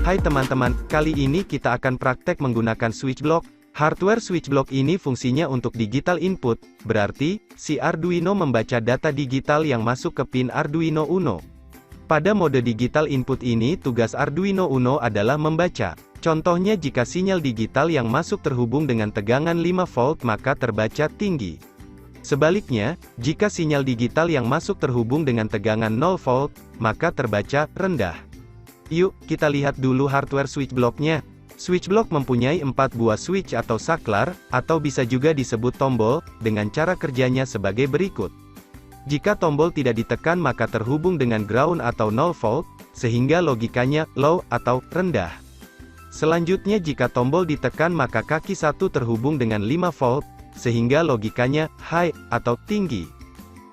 Hai teman-teman, kali ini kita akan praktek menggunakan switch block. Hardware switch block ini fungsinya untuk digital input, berarti, si Arduino membaca data digital yang masuk ke pin Arduino Uno. Pada mode digital input ini tugas Arduino Uno adalah membaca. Contohnya jika sinyal digital yang masuk terhubung dengan tegangan 5 volt maka terbaca tinggi. Sebaliknya, jika sinyal digital yang masuk terhubung dengan tegangan 0 volt, maka terbaca rendah. Yuk, kita lihat dulu hardware switch blocknya. Switch block mempunyai 4 buah switch atau saklar, atau bisa juga disebut tombol, dengan cara kerjanya sebagai berikut. Jika tombol tidak ditekan maka terhubung dengan ground atau 0 volt, sehingga logikanya low atau rendah. Selanjutnya jika tombol ditekan maka kaki 1 terhubung dengan 5 volt, sehingga logikanya high atau tinggi.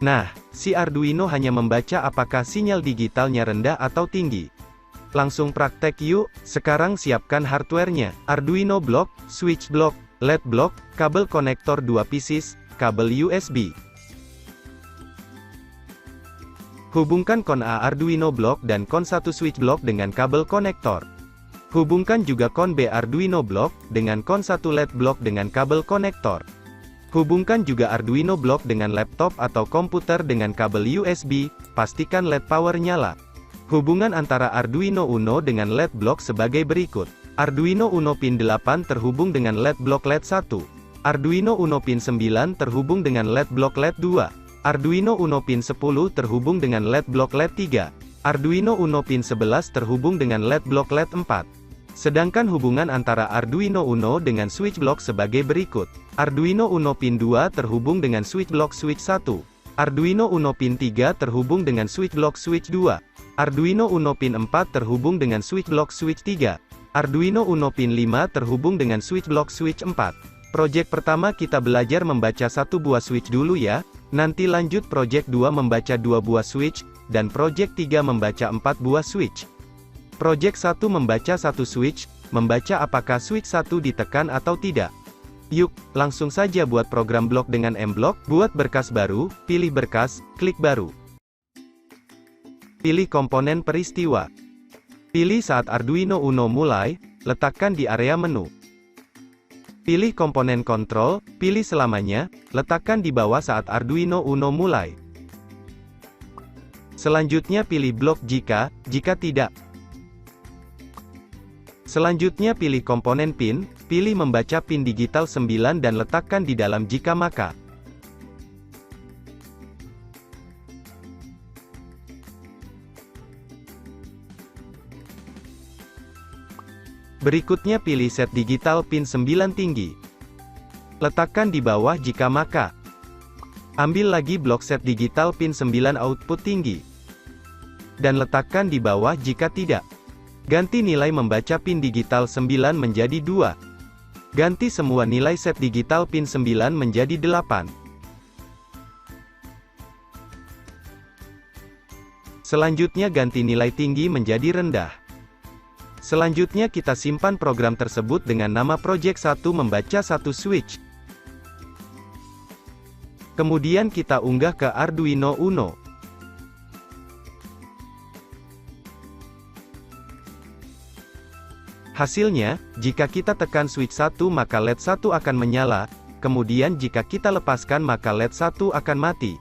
Nah, si Arduino hanya membaca apakah sinyal digitalnya rendah atau tinggi. Langsung praktek yuk. Sekarang siapkan hardware-nya. Arduino block, switch block, LED block, kabel konektor 2 pieces, kabel USB. Hubungkan kon A Arduino block dan kon 1 switch block dengan kabel konektor. Hubungkan juga kon B Arduino block dengan kon 1 LED block dengan kabel konektor. Hubungkan juga Arduino block dengan laptop atau komputer dengan kabel USB, pastikan LED power nyala. Hubungan antara Arduino Uno dengan LED block sebagai berikut. Arduino Uno pin 8 terhubung dengan LED block LED 1. Arduino Uno pin 9 terhubung dengan LED block LED 2. Arduino Uno pin 10 terhubung dengan LED block LED 3. Arduino Uno pin 11 terhubung dengan LED block LED 4. Sedangkan hubungan antara Arduino Uno dengan switch block sebagai berikut. Arduino Uno pin 2 terhubung dengan switch block switch 1. Arduino Uno pin 3 terhubung dengan switch block switch 2. Arduino Uno pin 4 terhubung dengan switch block switch 3. Arduino Uno pin 5 terhubung dengan switch block switch 4. Project pertama kita belajar membaca 1 buah switch dulu ya. Nanti lanjut project 2 membaca 2 buah switch, dan project 3 membaca 4 buah switch. Project 1 membaca 1 switch, membaca apakah switch 1 ditekan atau tidak. Yuk, langsung saja buat program blok dengan M-Block. Buat berkas baru, pilih berkas, klik baru. Pilih komponen peristiwa. Pilih saat Arduino Uno mulai, letakkan di area menu. Pilih komponen kontrol, pilih selamanya, letakkan di bawah saat Arduino Uno mulai. Selanjutnya pilih blok jika tidak. Selanjutnya pilih komponen pin, pilih membaca pin digital 9 dan letakkan di dalam jika maka. Berikutnya pilih set digital pin 9 tinggi. Letakkan di bawah jika maka. Ambil lagi blok set digital pin 9 output tinggi. Dan letakkan di bawah jika tidak. Ganti nilai membaca pin digital 9 menjadi 2. Ganti semua nilai set digital pin 9 menjadi 8. Selanjutnya ganti nilai tinggi menjadi rendah. Selanjutnya kita simpan program tersebut dengan nama project 1 membaca 1 switch. Kemudian kita unggah ke Arduino Uno. Hasilnya, jika kita tekan switch 1 maka LED 1 akan menyala, kemudian jika kita lepaskan maka LED 1 akan mati.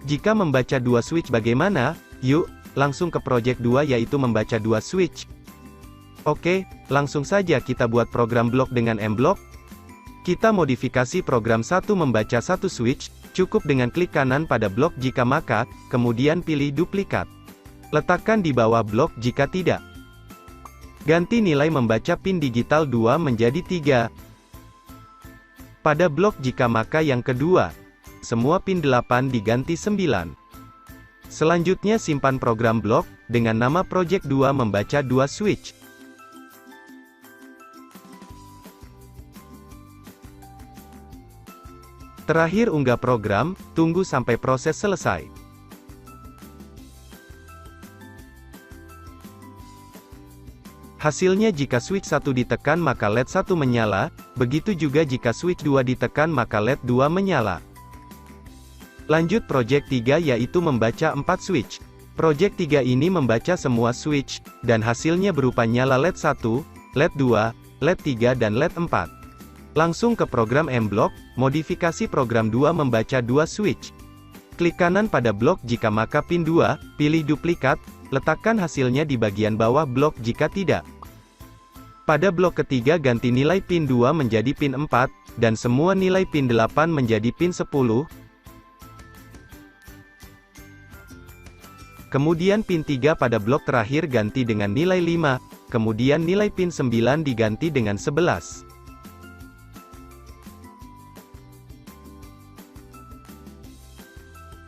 Jika membaca 2 switch bagaimana? Yuk, langsung ke project 2 yaitu membaca 2 switch. Oke, langsung saja kita buat program blok dengan M-Block. Kita modifikasi program 1 membaca 1 switch, cukup dengan klik kanan pada blok jika maka, kemudian pilih duplikat. Letakkan di bawah blok jika tidak. Ganti nilai membaca pin digital 2 menjadi 3. Pada blok jika maka yang kedua, semua pin 8 diganti 9. Selanjutnya simpan program blok, dengan nama project 2 membaca 2 switch. Terakhir unggah program, tunggu sampai proses selesai. Hasilnya jika switch 1 ditekan maka LED 1 menyala, begitu juga jika switch 2 ditekan maka LED 2 menyala. Lanjut project 3 yaitu membaca 4 switch. Project 3 ini membaca semua switch, dan hasilnya berupa nyala LED 1, LED 2, LED 3 dan LED 4. Langsung ke program M-Block, modifikasi program 2 membaca 2 switch. Klik kanan pada blok jika maka pin 2, pilih duplikat, letakkan hasilnya di bagian bawah blok jika tidak. Pada blok ketiga ganti nilai pin 2 menjadi pin 4, dan semua nilai pin 8 menjadi pin 10. Kemudian pin 3 pada blok terakhir ganti dengan nilai 5, kemudian nilai pin 9 diganti dengan 11.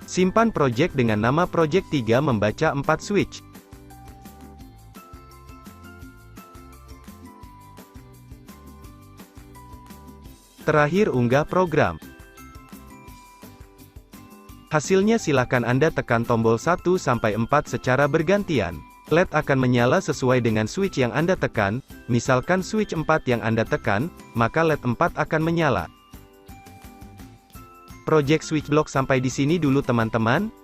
Simpan project dengan nama project 3 membaca 4 switch. Terakhir unggah program. Hasilnya silakan Anda tekan tombol 1-4 secara bergantian. LED akan menyala sesuai dengan switch yang Anda tekan, misalkan switch 4 yang Anda tekan, maka LED 4 akan menyala. Project switch block sampai di sini dulu teman-teman.